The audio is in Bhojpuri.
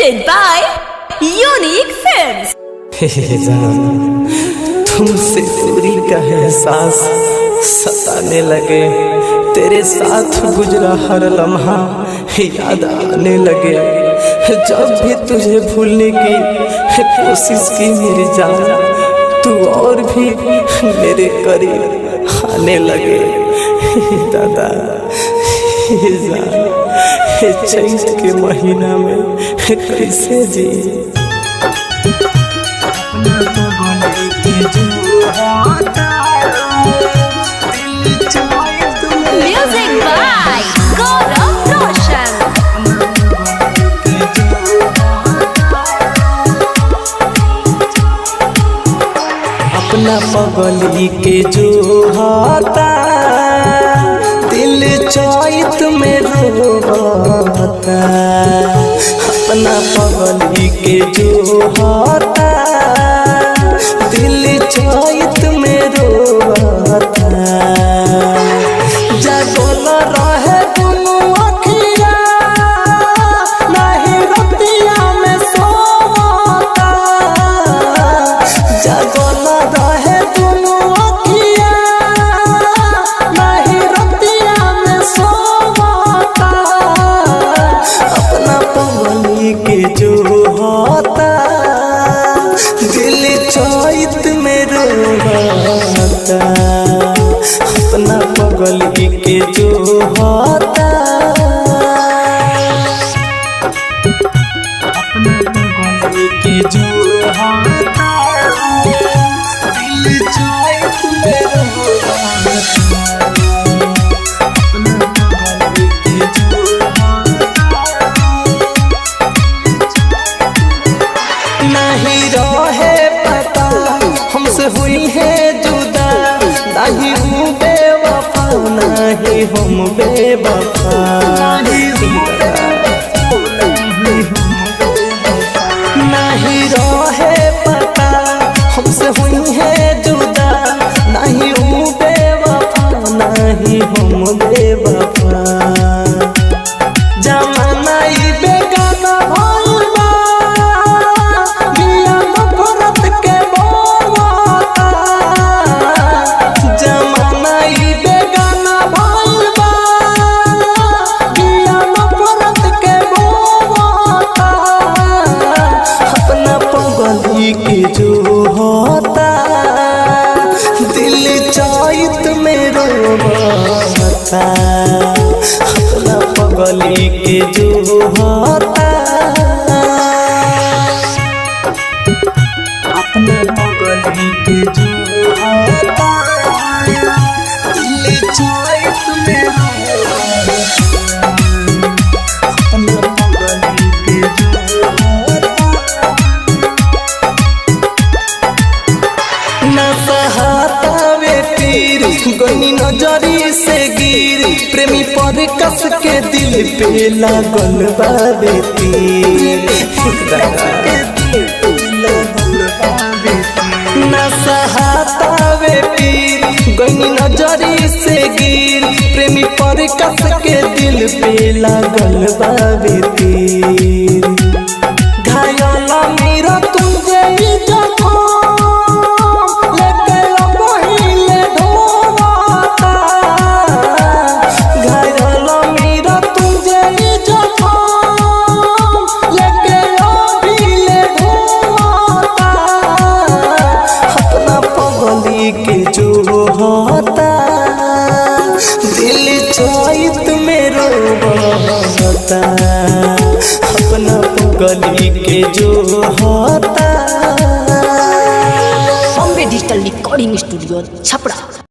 presented by Unique Films। तुमसे दूरी का एहसास सताने लगे, तेरे साथ गुजरा हर लम्हा याद आने लगे। जब भी तुझे भूलने की कोशिश की मेरी जान, तू और भी मेरे करीब आने लगे। दादा जान, चैत के महीना में कैसे जी। Music by Gaurav Roshan। अपना पगली के जो हाथा दिल चैत में रोता, अपना पगली के जो हाथा दिल चैत में रोता। जागल रहे दुनू अखिया, नहीं रतिया में सोता। जागल रहे दुनू अखिया, नहीं रतिया में सोता। अपना पगली के जो होता दिल चैत में रोता। अपना पगली के जो होता, अपना पगली के जो होता दिल चैत में रोता। अपना पगली के जो नहीं रहे पता हमसे हुई है जुदा, नहीं हूँ बेवफा नहीं हम बेवफा। नहीं रहे पता हमसे हुई है जुदा, नहीं हूँ बेवफा नहीं हम बेवफा। जमाना ही बेगाना भइल के बोलता। जमाना ही बेगाना भइल के बोलता। अपना पगली के जो होता दिल चैत में रोता। अपना पगली के जो होता, अपना पगली के जो होता दिल चैत में रोता। अपना पगली के जो होता ना सहाता वे पीर गनी नजरी से गिर। प्रेमी पर कस के दिल पे लागल बाबे तीर। ना सहाता वे पीर गनी नजरी से गिर। प्रेमी पर कस के दिल पे लागल बाबे तीर। घायल मेरा तुझे के जो होता दिल चैत में रोता। अपना पगली के जो होता। Bombay digital recording studio Chhapra.